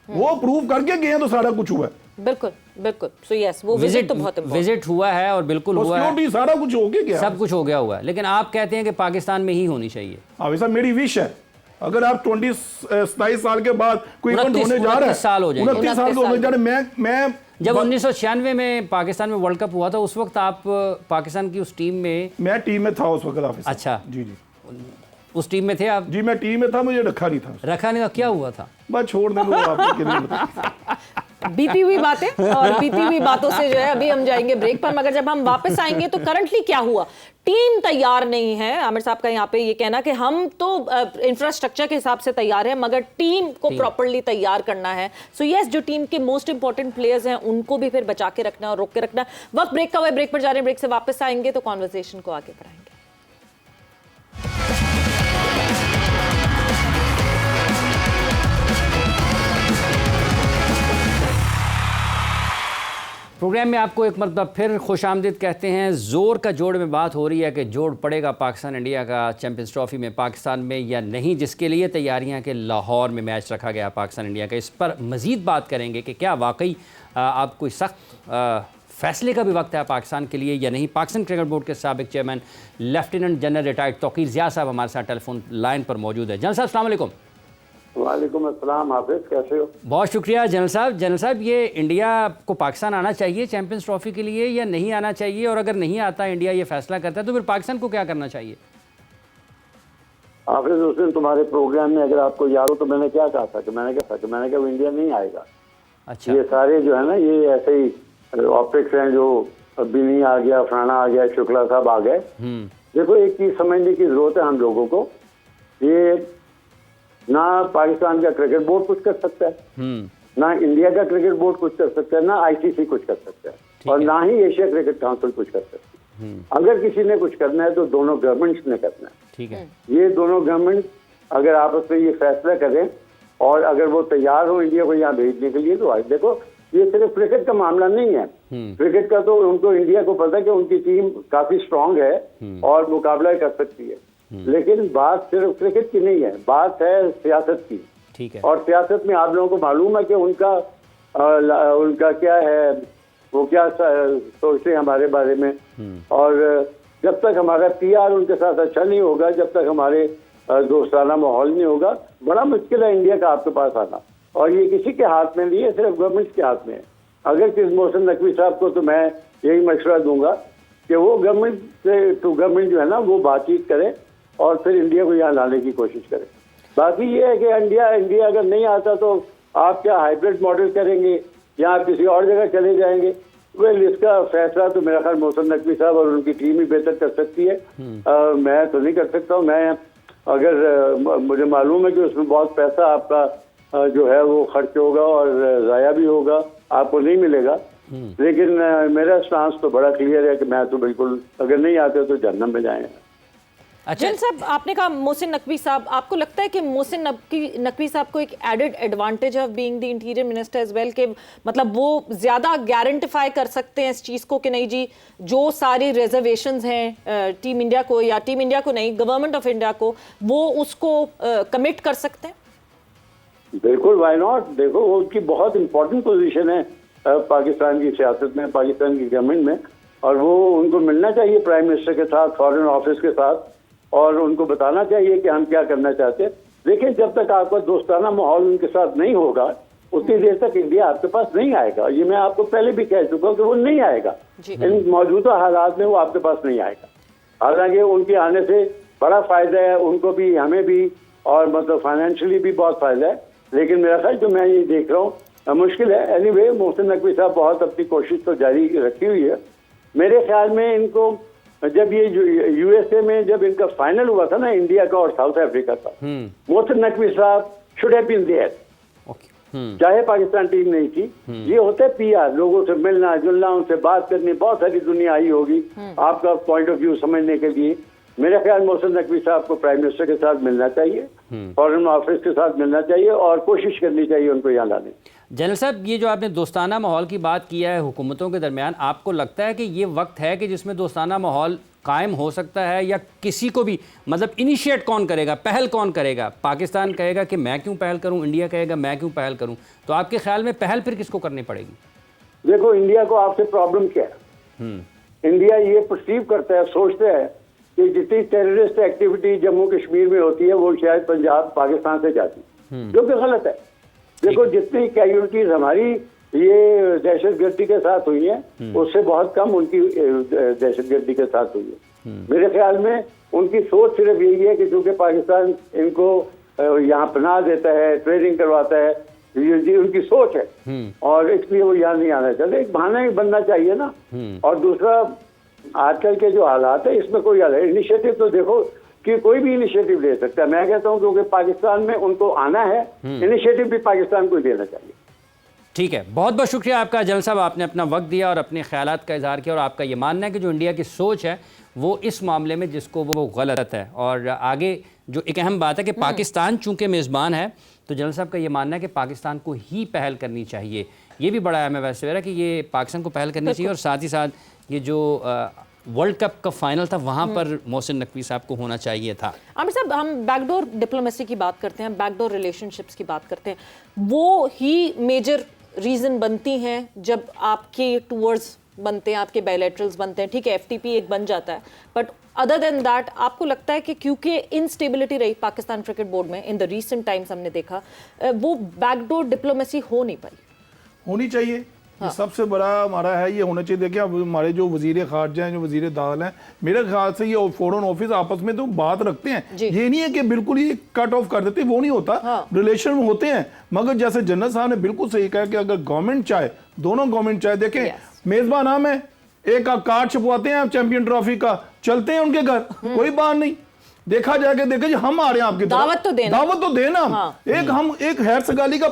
Speaker 3: वो प्रूव करके गए हैं तो सारा कुछ हुआ है।
Speaker 1: बिल्कुल बिल्कुल, सो यस, वो विजिट तो बहुत
Speaker 2: विजिट हुआ है और बिल्कुल हुआ है,
Speaker 3: सारा कुछ हो गया,
Speaker 2: सब कुछ हो गया हुआ है। लेकिन आप कहते हैं कि पाकिस्तान में ही होनी चाहिए।
Speaker 3: वैसा मेरी विश है, अगर आप 27 साल के बाद कोई इवेंट होने जा रहा है,
Speaker 2: 29 साल हो जाएंगे,
Speaker 3: 29 साल होने जा रहे हैं, मैं
Speaker 2: जब 1996 में पाकिस्तान में वर्ल्ड कप हुआ था, उस वक्त आप पाकिस्तान की उस टीम में,
Speaker 3: मैं टीम में था उस वक्त। ऑफिस
Speaker 2: अच्छा,
Speaker 3: जी जी,
Speaker 2: उस टीम में थे आप?
Speaker 3: जी मैं टीम में था, मुझे रखा नहीं था।
Speaker 2: रखा नहीं था, क्या हुआ था?
Speaker 3: बस छोड़ दें,
Speaker 1: बीती हुई बातें, और बीती हुई बातों से जो है अभी हम जाएंगे ब्रेक पर। मगर जब हम वापस आएंगे तो करंटली क्या हुआ, टीम तैयार नहीं है। आमिर साहब का यहाँ पे ये कहना कि हम तो इंफ्रास्ट्रक्चर के हिसाब से तैयार है, मगर टीम को प्रॉपर्ली तैयार करना है। सो यस, जो टीम के मोस्ट इंपॉर्टेंट प्लेयर्स हैं उनको भी फिर बचा के रखना और रोक के रखना। वक्त ब्रेक का हुआ, ब्रेक पर जा रहे हैं, ब्रेक से वापस आएंगे तो कॉन्वर्सेशन को आगे बढ़ाएंगे।
Speaker 2: प्रोग्राम में आपको एक मरतबा फिर खुशामदीद कहते हैं। ज़ोर का जोड़ में बात हो रही है कि जोड़ पड़ेगा पाकिस्तान इंडिया का चैंपियंस ट्रॉफी में पाकिस्तान में या नहीं, जिसके लिए तैयारियां के लाहौर में मैच रखा गया पाकिस्तान इंडिया का। इस पर मज़ीद बात करेंगे कि क्या वाकई आप कोई सख्त फैसले का भी वक्त है पाकिस्तान के लिए या नहीं। पाकिस्तान क्रिकेट बोर्ड के साबिक chairman lieutenant general retired Tauqeer Zia साहब हमारे साथ टेलीफोन लाइन पर मौजूद है। जनरल साहब अस्सलाम वालेकुम।
Speaker 4: वालेकुम अस्सलाम, हाफिज़, कैसे हो?
Speaker 2: बहुत शुक्रिया जनरल साहब। जनरल साहब, ये इंडिया को पाकिस्तान आना चाहिए चैंपियंस ट्रॉफी के लिए या नहीं आना चाहिए, और अगर नहीं आता इंडिया ये फैसला करता है तो फिर पाकिस्तान को क्या करना चाहिए?
Speaker 4: हाफिज़, उस दिन तुम्हारे प्रोग्राम में अगर आपको याद हो तो मैंने क्या कहा था कि मैंने कहा वो इंडिया नहीं आएगा।
Speaker 2: अच्छा,
Speaker 4: ये सारे जो है ना, ये ऐसे ही ऑप्टिक्स हैं, जो अभी नहीं आ गया, फलाना आ गया, शुक्ला साहब आ गए। देखो, एक चीज समझने की जरूरत है हम लोगों को, ये ना पाकिस्तान का क्रिकेट बोर्ड कुछ कर सकता है, ना इंडिया का क्रिकेट बोर्ड कुछ कर सकता है, ना ICC कुछ कर सकता है, और ना ही एशिया क्रिकेट काउंसिल कुछ कर सकती है। अगर किसी ने कुछ करना है तो दोनों गवर्नमेंट्स ने करना है।
Speaker 2: ठीक है,
Speaker 4: ये दोनों गवर्नमेंट अगर आपस में ये फैसला करें और अगर वो तैयार हो इंडिया को यहाँ भेजने के लिए, तो आज देखो ये सिर्फ क्रिकेट का मामला नहीं है। क्रिकेट का तो उनको, इंडिया को पता है कि उनकी टीम काफी स्ट्रांग है और मुकाबला कर सकती है, लेकिन बात सिर्फ क्रिकेट की नहीं है, बात है सियासत की।
Speaker 2: ठीक है,
Speaker 4: और सियासत में आप लोगों को मालूम है कि उनका क्या है, वो क्या सोचते हैं हमारे बारे में, और जब तक हमारा PR उनके साथ अच्छा नहीं होगा, जब तक हमारे दोस्ताना माहौल नहीं होगा, बड़ा मुश्किल है इंडिया का आपके पास आना। और ये किसी के हाथ में नहीं है, सिर्फ गवर्नमेंट के हाथ में है। अगर किस मोहसिन नकवी साहब को तो मैं यही मशवरा दूंगा कि वो गवर्नमेंट से टू गवर्नमेंट जो है ना, वो बातचीत करे और फिर इंडिया को यहाँ लाने की कोशिश करें। बाकी ये है कि इंडिया अगर नहीं आता तो आप क्या हाइब्रिड मॉडल करेंगे या आप किसी और जगह चले जाएंगे? वेल, इसका फैसला तो मेरा ख्याल मोहसिन नकवी साहब और उनकी टीम ही बेहतर कर सकती है। मैं तो नहीं कर सकता हूँ। मैं अगर मुझे मालूम है कि उसमें बहुत पैसा आपका जो है वो खर्च होगा और ज़ाया भी होगा, आपको नहीं मिलेगा, लेकिन मेरा स्टांस तो बड़ा क्लियर है कि मैं तो बिल्कुल, अगर नहीं आते तो जहन्नम में जाएंगे।
Speaker 2: अच्छा
Speaker 1: साहब, आपने कहा मोहसिन नकवी साहब, आपको लगता है कि मोहसिन नकवी साहब को एक added advantage of being the interior minister as well, के मतलब वो ज्यादा गारंटिफाई कर सकते हैं इस चीज को कि नहीं जी, जो सारी रिजर्वेशंस हैं टीम इंडिया को, या टीम इंडिया को नहीं, गवर्नमेंट ऑफ इंडिया को, वो उसको कमिट कर सकते हैं?
Speaker 4: बिल्कुल, व्हाई नॉट। देखो, वो उनकी बहुत इंपॉर्टेंट पोजीशन है पाकिस्तान की सियासत में, पाकिस्तान की गवर्नमेंट में, और वो उनको मिलना चाहिए प्राइम मिनिस्टर के साथ, फॉरेन ऑफिस के साथ, और उनको बताना चाहिए कि हम क्या करना चाहते हैं। देखिए, जब तक आपका दोस्ताना माहौल उनके साथ नहीं होगा, उतनी देर तक इंडिया आपके पास नहीं आएगा। ये मैं आपको पहले भी कह चुका हूँ कि वो नहीं आएगा। इन मौजूदा हालात में वो आपके पास नहीं आएगा। हालांकि उनके आने से बड़ा फायदा है उनको भी, हमें भी, और मतलब फाइनेंशियली भी बहुत फायदा है, लेकिन मेरा ख्याल जो मैं ये देख रहा हूँ मुश्किल है। एनीवे मोहसिन नकवी साहब बहुत अपनी कोशिश तो जारी रखी हुई है। मेरे ख्याल में इनको जब ये यूएसए में जब इनका फाइनल हुआ था ना इंडिया का और साउथ अफ्रीका का, मोहसिन नकवी साहब शुड हैव बीन देयर, चाहे पाकिस्तान टीम नहीं थी। ये होता है पीआर, लोगों से मिलना जुलना, उनसे बात करनी, बहुत सारी दुनिया आई होगी आपका पॉइंट ऑफ व्यू समझने के लिए। मेरा ख्याल मोहसिन नकवी साहब को प्राइम मिनिस्टर के साथ मिलना चाहिए, फॉरेन ऑफिस के साथ मिलना चाहिए और कोशिश करनी चाहिए उनको यहाँ लाने।
Speaker 2: जनरल साहब, ये जो आपने दोस्ताना माहौल की बात किया है हुकूमतों के दरमियान, आपको लगता है कि ये वक्त है कि जिसमें दोस्ताना माहौल कायम हो सकता है, या किसी को भी मतलब इनिशिएट कौन करेगा, पहल कौन करेगा? पाकिस्तान कहेगा कि मैं क्यों पहल करूं, इंडिया कहेगा मैं क्यों पहल करूं, तो आपके ख्याल में पहल फिर किसको करनी पड़ेगी?
Speaker 4: देखो, इंडिया को आपसे प्रॉब्लम क्या है? इंडिया ये परसीव करता है, सोचता है कि जितनी टेररिस्ट एक्टिविटी जम्मू कश्मीर में होती है वो शायद पंजाब पाकिस्तान से जाती, जो कि गलत है। देखो, जितनी कैजुअलिटीज हमारी ये दहशतगर्दी के साथ हुई है उससे बहुत कम उनकी दहशतगर्दी के साथ हुई है। मेरे ख्याल में उनकी सोच सिर्फ यही है कि चूंकि पाकिस्तान इनको यहाँ पनाह देता है, ट्रेनिंग करवाता है, ये उनकी सोच है और इसलिए वो यहाँ नहीं आना चाहते। एक बहाना ही बनना चाहिए ना। और दूसरा, आजकल के जो हालात है इसमें कोई इनिशिएटिव तो देखो कि कोई भी इनिशिएटिव ले सकता है। मैं कहता हूँ क्योंकि पाकिस्तान में उनको आना है, इनिशिएटिव भी पाकिस्तान को देना चाहिए।
Speaker 2: ठीक है, बहुत बहुत शुक्रिया आपका जनरल साहब, आपने अपना वक्त दिया और अपने ख्यालात का इजहार किया, और आपका ये मानना है कि जो इंडिया की सोच है वो इस मामले में जिसको वो गलत है। और आगे जो एक अहम बात है कि पाकिस्तान चूंकि मेज़बान है, तो जनरल साहब का ये मानना है कि पाकिस्तान को ही पहल करनी चाहिए। ये भी बड़ा अहम है वैसे मेरा कि ये पाकिस्तान को पहल करनी चाहिए, और साथ ही साथ ये जो वर्ल्ड कप का फाइनल था वहाँ पर मोहसिन नकवी साहब को होना चाहिए था।
Speaker 1: आमिर साहब, हम बैकडोर डिप्लोमेसी की बात करते हैं, बैकडोर रिलेशनशिप्स की बात करते हैं, वो ही मेजर रीज़न बनती हैं जब आपके टूर्स बनते हैं, आपके बायलैटरल्स बनते हैं। ठीक है, एफटीपी एक बन जाता है, बट अदर देन दैट आपको लगता है कि क्योंकि इनस्टेबिलिटी रही पाकिस्तान क्रिकेट बोर्ड में इन द रीसेंट टाइम्स, हमने देखा वो बैकडोर डिप्लोमेसी हो नहीं पाई?
Speaker 3: होनी चाहिए। ये सबसे बड़ा हमारा है, ये होना चाहिए। देखिए, अब हमारे जो वजीर खारजा हैं, जो वजीर दाखिला हैं, मेरे ख्याल से ये फॉरेन ऑफिस आपस में तो बात रखते हैं। ये नहीं है कि बिल्कुल ही कट ऑफ कर देते, वो नहीं होता। रिलेशन में होते हैं, मगर जैसे जनरल साहब ने बिल्कुल सही कहा कि अगर गवर्नमेंट चाहे, दोनों गवर्नमेंट चाहे, देखें मेजबान हम है, एक कार्ड छपवाते हैं चैंपियन ट्रॉफी का, चलते हैं उनके घर, कोई बात नहीं। देखा जाके देखे जी हम आ रहे हैं आपकी
Speaker 1: दावत तो देना,
Speaker 3: हम एक हैर सगाली का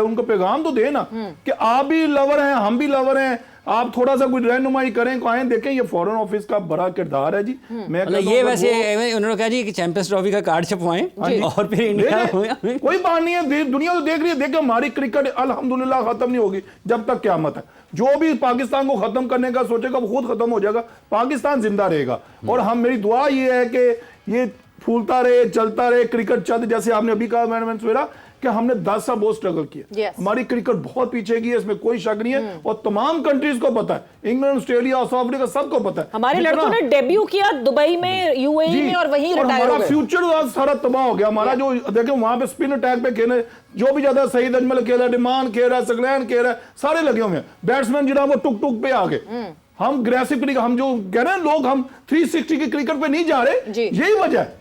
Speaker 3: उनको पैगाम तो देना कि आप भी लवर हैं, हम भी लवर हैं, आप थोड़ा सा कुछ रहनुमाई करें, कहें। देखें, ये फॉरेन ऑफिस का बड़ा किरदार है जी। मैं
Speaker 2: ये वैसे उन्होंने कहा जी कि चैंपियंस ट्रॉफी का कार्ड छपवाएं और फिर इंडिया
Speaker 3: कोई बात नहीं है, दुनिया तो देख रही है। देखो, हमारी क्रिकेट अल्हम्दुलिल्लाह खत्म नहीं होगी जब तक क़यामत है। जो भी पाकिस्तान को खत्म करने का सोचेगा वो खुद खत्म हो जाएगा, पाकिस्तान जिंदा रहेगा। और हम, मेरी दुआ ये है कि ये फूलता रहे, चलता रहे क्रिकेट। चंद जैसे आपने अभी कहा मैंने सवेरा कि हमने 10 साल बहुत स्ट्रगल किया, हमारी क्रिकेट बहुत पीछे गई है, इसमें कोई शक नहीं है। और तमाम कंट्रीज को पता है, इंग्लैंड, ऑस्ट्रेलिया, साउथ अफ्रीका, सबको पता है।
Speaker 1: हमारे लड़कों ने डेब्यू किया दुबई में, यूएई में, और वहीं रिटायर हो गए।
Speaker 3: फ्यूचर सारा तबाह हो गया हमारा। जो देखे वहां पे स्पिन अटैक पे खेले, जो भी ज्यादा सईद अजमल खेल रहा है, डिमान खेल रहा है, सकलैन खेल रहा है, सारे लगे हुए हैं। बैट्समैन जिन्हें वो टुक टुक पे आ गए। हम ग्रेसिव क्रिकेट, हम जो कह रहे हैं लोग, हम 360 की क्रिकेट पे नहीं जा रहे, यही वजह है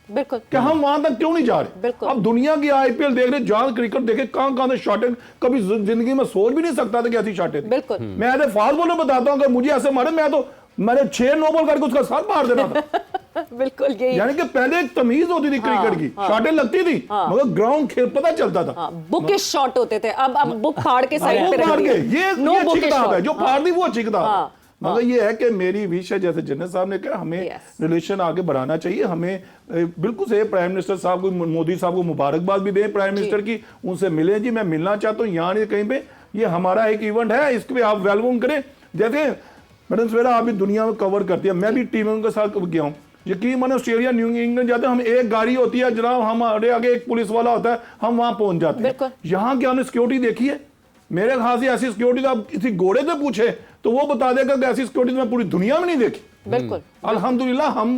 Speaker 1: बिल्कुल
Speaker 3: कि हम वहां तक क्यों नहीं जा रहे। अब दुनिया की आईपीएल देख रहे, जहां क्रिकेट देखे, कहां से शॉटें, कभी जिंदगी में सोच भी नहीं सकता था कि ऐसी शॉटें।
Speaker 1: बिल्कुल,
Speaker 3: मैं ऐसे फास्ट बॉलर बताता हूं, अगर मुझे ऐसे मारे, मैंने 6 नो बॉल करके उसका सर मार देना था।
Speaker 1: बिल्कुल, यही
Speaker 3: यानी कि पहले एक तमीज होती थी क्रिकेट की, शॉटें लगती थी, मगर ग्राउंड खेल पता चलता था।
Speaker 1: बुकिश शॉट होते थे, अब बुक फाड़ के साइड पे रख दिया।
Speaker 3: ये अच्छी किताब है, जो फाड़ दी वो अच्छी किताब है। मगर ये है कि मेरी विश है, जैसे जनरल साहब ने कहा, हमें रिलेशन आगे बढ़ाना चाहिए। हमें बिल्कुल से प्राइम मिनिस्टर साहब को, मोदी साहब को मुबारकबाद भी दें प्राइम मिनिस्टर की, उनसे मिले जी। मैं मिलना चाहता हूँ, यहाँ नहीं कहीं पे, ये हमारा एक इवेंट है, इसके आप वेलकम करें। जैसे मैडम सवेरा आप भी दुनिया में कवर करती है, मैं भी टीमों के साथ गया हूँ। यकीन माने ऑस्ट्रेलिया, न्यू इंग्लैंड जाते हैं, हम एक गाड़ी होती है जनाब, हमारे आगे एक पुलिस वाला होता है, हम वहां पहुंच जाते हैं। यहाँ क्या हमने सिक्योरिटी देखी है? मेरे ख्याल से ऐसी सिक्योरिटी आप किसी घोड़े से पूछे तो वो बता देगा कि ऐसी सिक्योरिटी मैं पूरी दुनिया में नहीं देखी।
Speaker 1: बिल्कुल,
Speaker 3: अल्हम्दुलिल्लाह हम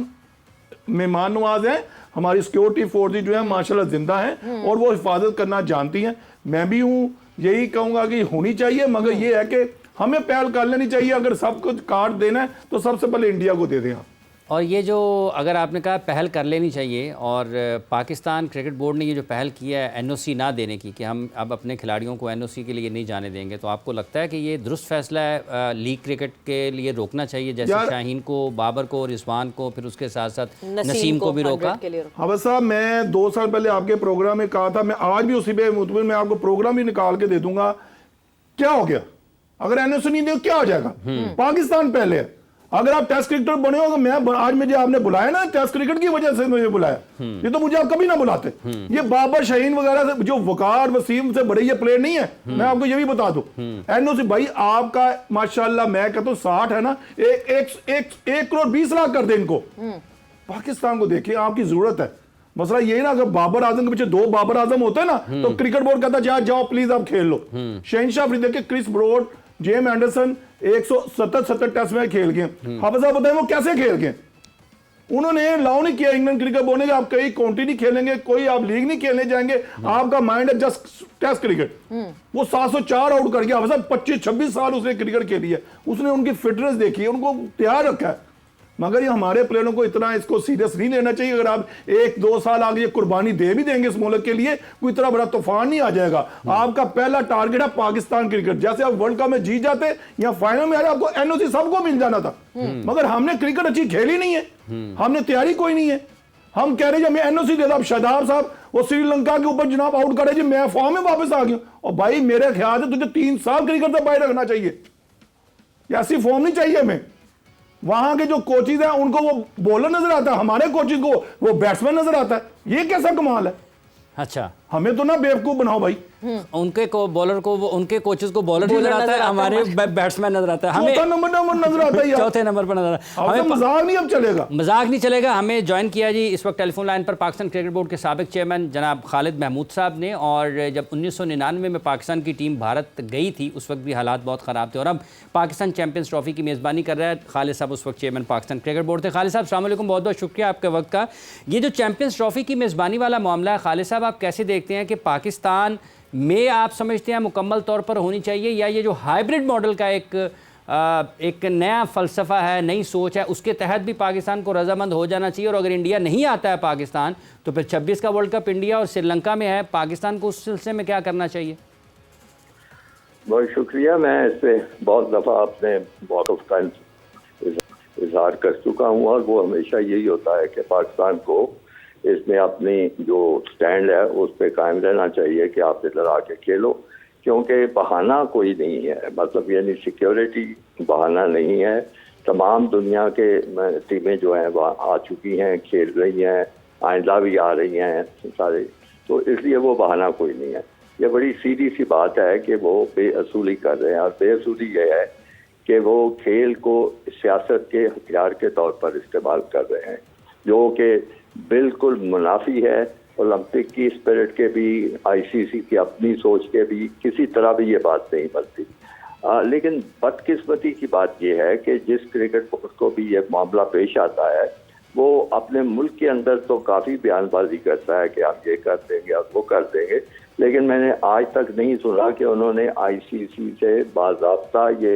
Speaker 3: मेहमान नवाज हैं, हमारी सिक्योरिटी फोर्स जो है माशाल्लाह जिंदा है और वो हिफाजत करना जानती हैं। मैं भी हूँ, यही कहूंगा कि होनी चाहिए, मगर ये है कि हमें पहल कर लेनी चाहिए। अगर सब कुछ कार्ड देना है तो सबसे पहले इंडिया को दे दें।
Speaker 2: और ये जो अगर आपने कहा पहल कर लेनी चाहिए, और पाकिस्तान क्रिकेट बोर्ड ने ये जो पहल किया है एनओसी ना देने की, कि हम अब अपने खिलाड़ियों को एनओसी के लिए नहीं जाने देंगे, तो आपको लगता है कि ये दुरुस्त फैसला है? लीग क्रिकेट के लिए रोकना चाहिए, जैसे शाहीन को, बाबर को, रिजवान को, फिर उसके साथ साथ नसीम को भी रोका।
Speaker 3: हाँ साहब, मैं 2 साल पहले आपके प्रोग्राम में कहा था, मैं आज भी उसी पे मुतमिन, मैं आपको प्रोग्राम भी निकाल के दे दूंगा। क्या हो गया? अगर एनओसी नहीं दे क्या हो जाएगा? पाकिस्तान पहले है। अगर आप टेस्ट क्रिकेटर बने हो, मैं आज मुझे आपने बुलाया ना, टेस्ट क्रिकेट की वजह से मुझे बुलाया, ये तो मुझे आप कभी ना बुलाते। ये बाबर, शाहीन वगैरह से, जो वकार वसीम से बड़े ये प्लेयर नहीं है, मैं आपको ये भी बता दूं। एनओसी भाई आपका माशाल्लाह, मैं कहता हूं 60 है ना, 1 करोड़ 20 लाख कर दे इनको। पाकिस्तान को देखिए, आपकी जरूरत है। मसला ये ना, अगर बाबर आजम के पीछे 2 बाबर आजम होते हैं ना, तो क्रिकेट बोर्ड कहता जाओ प्लीज आप खेल लो। शहनशाह अफरीदी के Chris Broad, James Anderson 170 test में खेल गए। हाफिज साहब बताएं वो कैसे खेल गए? उन्होंने अलाउ नहीं किया इंग्लैंड क्रिकेट बोर्ड ने, आप कहीं काउंटी नहीं खेलेंगे, कोई आप लीग नहीं खेलने जाएंगे, आपका माइंड है जस्ट टेस्ट क्रिकेट। वो 704 आउट कर गया। हाफिज साहब 25-26 साल उसने क्रिकेट खेली है, उसने उनकी फिटनेस देखी है, उनको तैयार रखा है। मगर ये हमारे प्लेयरों को इतना इसको सीरियस नहीं लेना चाहिए। अगर आप 1-2 साल आगे ये कुर्बानी दे भी देंगे इस मुल्क के लिए, कोई इतना बड़ा तूफान नहीं आ जाएगा। आपका पहला टारगेट है पाकिस्तान क्रिकेट। जैसे आप वर्ल्ड कप में जीत जाते या फाइनल में आ रहे, आपको एनओसी सबको मिल जाना था। मगर हमने क्रिकेट अच्छी खेली नहीं है, हमने तैयारी कोई नहीं है। हम कह रहे हैं हमें एनओसी दे दो। अब शादाब साहब वो श्रीलंका के ऊपर जनाब आउट करे जी, मैं फॉर्म में वापस आ गया। और भाई मेरे ख्याल से तुझे 3 साल क्रिकेट से बाहर रखना चाहिए, ऐसी फॉर्म नहीं चाहिए हमें। वहां के जो कोचेज हैं उनको वो बॉलर नजर आता है, हमारे कोचेज को वो बैट्समैन नजर आता है। ये कैसा कमाल है?
Speaker 2: अच्छा,
Speaker 3: हमें तो ना बेवकूफ बनाओ भाई।
Speaker 2: उनके को बॉलर को, उनके कोचेस को बॉलर नजर आता है, हमारे बैट्समैन नजर आता है, हमें
Speaker 3: चौथा नंबर नजर आता है यार।
Speaker 2: चौथे नंबर पर नजर आता है।
Speaker 3: हमें मजाक नहीं अब चलेगा,
Speaker 2: मजाक नहीं चलेगा। हमें ज्वाइन किया जी इस वक्त टेलीफोन लाइन पर पाकिस्तान क्रिकेट बोर्ड के साबिक चेयरमैन जनाब खालिद महमूद साहब ने। और जब 1999 में पाकिस्तान की टीम भारत गई थी, उस वक्त भी हालात बहुत ख़राब थे, और अब पाकिस्तान चैंपियंस ट्रॉफी की मेज़बानी कर रहा है खालिद साहब, उस वक्त चेयरमैन पाकिस्तान क्रिकेट बोर्ड थे। खालिद साहब अस्सलाम वालेकुम, बहुत बहुत शुक्रिया आपके वक्त का। ये जो चैंपियंस ट्रॉफी की मेज़बानी वाला मामला है, खालिद साहब आप कैसे देखते हैं कि पाकिस्तान में आप समझते हैं मुकम्मल तौर पर होनी चाहिए, या ये जो हाइब्रिड मॉडल का एक नया फ़लसफ़ा है, नई सोच है, उसके तहत भी पाकिस्तान को रजामंद हो जाना चाहिए? और अगर इंडिया नहीं आता है पाकिस्तान, तो फिर 26 का वर्ल्ड कप इंडिया और श्रीलंका में है, पाकिस्तान को उस सिलसिले में क्या करना चाहिए?
Speaker 5: बहुत शुक्रिया। मैं इससे बहुत दफ़ा अपने मौक़िफ़ का इजहार कर चुका हूँ, और वो हमेशा यही होता है कि पाकिस्तान को इसमें अपनी जो स्टैंड है उस पर कायम रहना चाहिए कि आप इधर आके खेलो, क्योंकि बहाना कोई नहीं है। मतलब यानी सिक्योरिटी बहाना नहीं है। तमाम दुनिया के टीमें जो हैं वहाँ आ चुकी हैं, खेल रही हैं, आइंदा भी आ रही हैं सारे, तो इसलिए वो बहाना कोई नहीं है। ये बड़ी सीधी सी बात है कि वो बेअसूली कर रहे हैं, और बेअसूली ये है कि वो खेल को सियासत के हथियार के तौर पर इस्तेमाल कर रहे हैं, जो कि बिल्कुल मुनाफी है ओलंपिक की स्पिरिट के भी, आईसीसी की अपनी सोच के भी। किसी तरह भी ये बात नहीं बनती। लेकिन बदकिस्मती की बात ये है कि जिस क्रिकेट बोर्ड को भी ये मामला पेश आता है, वो अपने मुल्क के अंदर तो काफ़ी बयानबाजी करता है कि आप ये कर देंगे, आप वो कर देंगे, लेकिन मैंने आज तक नहीं सुना कि उन्होंने आईसीसी से बाज़ाब्ता ये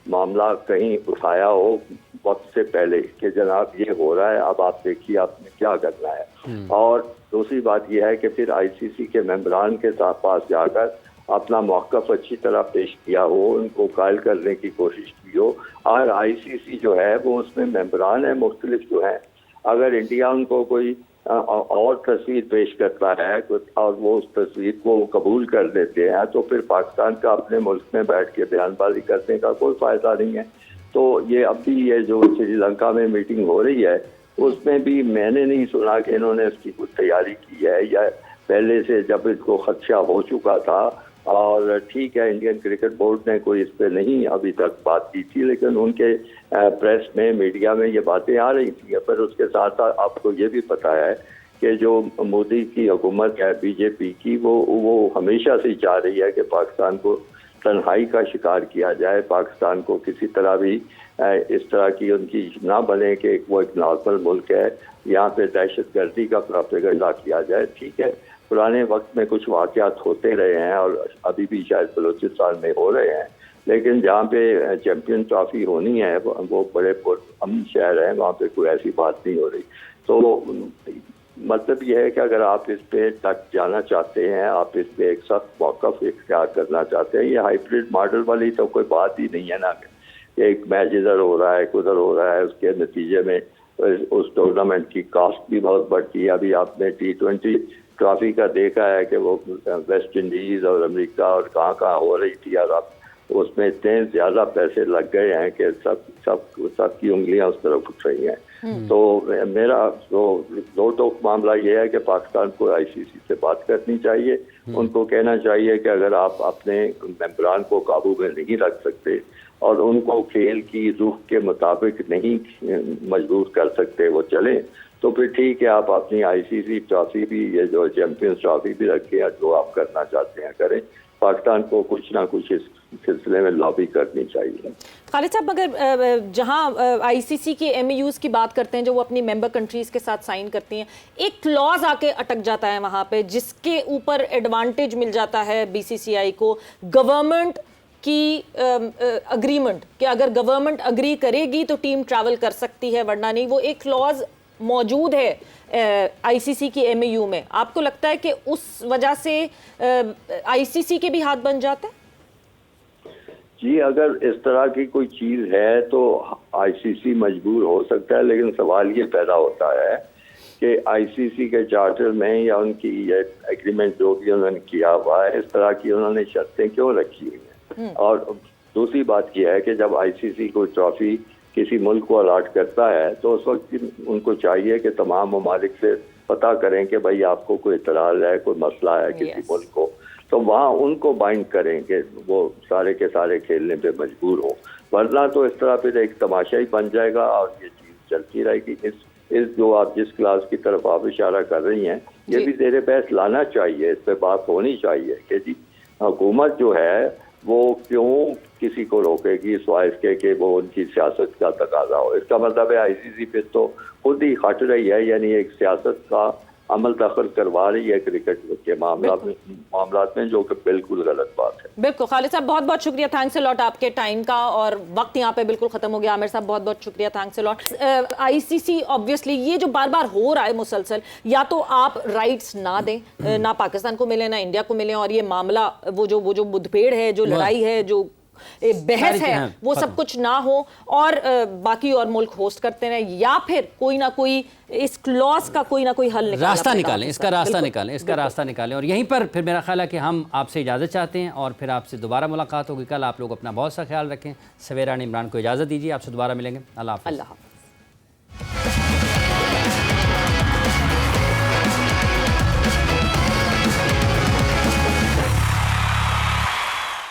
Speaker 5: मामला कहीं उठाया हो वक्त से पहले कि जनाब ये हो रहा है, अब आप देखिए आपने क्या करना है। और दूसरी बात यह है कि फिर आईसीसी के मेंबरान के साथ पास जाकर अपना मौक़िफ़ अच्छी तरह पेश किया हो, उनको कायल करने की कोशिश की हो। और आईसीसी जो है वो उसमें मेंबरान है मुख्तलिफ जो हैं, अगर इंडिया उनको कोई और तस्वीर पेश करता है और वो उस तस्वीर को कबूल कर लेते हैं, तो फिर पाकिस्तान का अपने मुल्क में बैठ के बयानबाजी करने का कोई फ़ायदा नहीं है। तो ये अभी ये जो श्रीलंका में मीटिंग हो रही है, उसमें भी मैंने नहीं सुना कि इन्होंने इसकी कुछ तैयारी की है, या पहले से जब इसको खदशा हो चुका था। और ठीक है, इंडियन क्रिकेट बोर्ड ने कोई इस पर नहीं अभी तक बात की थी, लेकिन उनके प्रेस में, मीडिया में ये बातें आ रही थी। पर उसके साथ साथ आपको ये भी पता है कि जो मोदी की हुकूमत है बीजेपी की, वो हमेशा से चाह रही है कि पाकिस्तान को तन्हाई का शिकार किया जाए, पाकिस्तान को किसी तरह भी इस तरह की उनकी ना बने कि वो एक नॉर्मल मुल्क है, यहाँ पे दहशतगर्दी का प्रोपेगेंडा किया जाए। ठीक है, पुराने वक्त में कुछ वाक़यात होते रहे हैं और अभी भी शायद बलूचिस्तान में हो रहे हैं, लेकिन जहाँ पे चैंपियन ट्रॉफी होनी है वो बड़े अमन शहर है, वहाँ पे कोई ऐसी बात नहीं हो रही। तो मतलब यह है कि अगर आप इस पे तक जाना चाहते हैं, आप इस पे एक सख्त मौक़िफ़ इख्तियार करना चाहते हैं, ये हाइब्रिड मॉडल वाली तो कोई बात ही नहीं है ना। एक मैच इधर हो रहा है, उधर हो रहा है, उसके नतीजे में उस टूर्नामेंट की कॉस्ट भी बहुत बढ़ती है। अभी आपने T20 ट्रॉफी का देखा है कि वो वेस्ट इंडीज़ और अमेरिका और कहाँ कहाँ हो रही थी, और अब उसमें इतने ज़्यादा पैसे लग गए हैं कि सब की उंगलियां उस तरफ उठ रही हैं। तो मेरा दो टोक मामला ये है कि पाकिस्तान को ICC से बात करनी चाहिए। उनको कहना चाहिए कि अगर आप अपने मेंबरान को काबू में नहीं रख सकते और उनको खेल की रूह के मुताबिक नहीं मजबूर कर सकते वो चलें, तो फिर ठीक है, आप अपनी ICC ट्रॉफी भी, ये जो चैंपियंस ट्रॉफी भी रखें, जो आप करना चाहते हैं करें। पाकिस्तान को कुछ ना कुछ इस सिलसिले में लॉबी करनी चाहिए।
Speaker 1: खालिद साहब, मगर जहां ICC के MOUs की बात करते हैं जो वो अपनी मेंबर कंट्रीज के साथ साइन करती हैं, एक क्लॉज आके अटक जाता है वहां पे जिसके ऊपर एडवांटेज मिल जाता है BCCI को, गवर्नमेंट की अग्रीमेंट कि अगर गवर्नमेंट अग्री करेगी तो टीम ट्रैवल कर सकती है, वरना नहीं। वो एक क्लॉज मौजूद है ICC की MOU में। आपको लगता है कि उस वजह से ICC के भी हाथ बन जाते हैं?
Speaker 5: जी, अगर इस तरह की कोई चीज़ है तो ICC मजबूर हो सकता है, लेकिन सवाल ये पैदा होता है कि ICC के चार्टर में या उनकी ये एग्रीमेंट जो भी उन्होंने किया हुआ है, इस तरह की उन्होंने शर्तें क्यों रखी हुई हैं। और दूसरी बात यह है कि जब ICC कोई ट्रॉफी किसी मुल्क को अलाट करता है तो उस वक्त उनको चाहिए कि तमाम ममालिक से पता करें कि भाई आपको कोई इतराज़ है, कोई मसला है किसी मुल्क को, तो वहाँ उनको बाइंड करें कि वो सारे के सारे खेलने पे मजबूर हो, वरना तो इस तरह फिर एक तमाशा ही बन जाएगा और ये चीज़ चलती रहेगी। इस जो आप जिस क्लास की तरफ आप इशारा कर रही हैं, ये भी ज़ेरे बहस लाना चाहिए, इस पर बात होनी चाहिए कि जी हुकूमत जो है वो क्यों किसी को रोकेगी सिवाय इसके कि वो उनकी सियासत का तकाजा हो। इसका मतलब है ICC पे तो खुद ही हट रही है, यानी एक सियासत का अमल दखल करवा रही है क्रिकेट के मामलात में, जो कि बिल्कुल गलत बात है।
Speaker 1: बिल्कुल। खालिद साहब बहुत बहुत शुक्रिया, थैंक्स अ लॉट आपके टाइम का, और वक्त यहाँ पे बिल्कुल खत्म हो गया। आमिर साहब बहुत बहुत शुक्रिया, thanks a lot. ICC obviously ये जो बार बार हो रहा है मुसलसल, या तो आप राइट्स ना दें, ना पाकिस्तान को मिले ना इंडिया को मिले, और ये मामला वो जो मुठभेड़ है, जो लड़ाई है, जो बहस है, वो सब कुछ ना हो और बाकी और मुल्क होस्ट करते रहे, या फिर कोई ना कोई इस क्लॉज का कोई ना कोई हल
Speaker 2: रास्ता निकालें, इसका रास्ता निकालें। और यहीं पर फिर मेरा ख्याल है कि हम आपसे इजाज़त चाहते हैं और फिर आपसे दोबारा मुलाकात होगी कल। आप लोग अपना बहुत सा ख्याल रखें। सवेरा ने इमरान को इजाज़त दीजिए, आपसे दोबारा मिलेंगे। अल्लाह हाफ़िज़।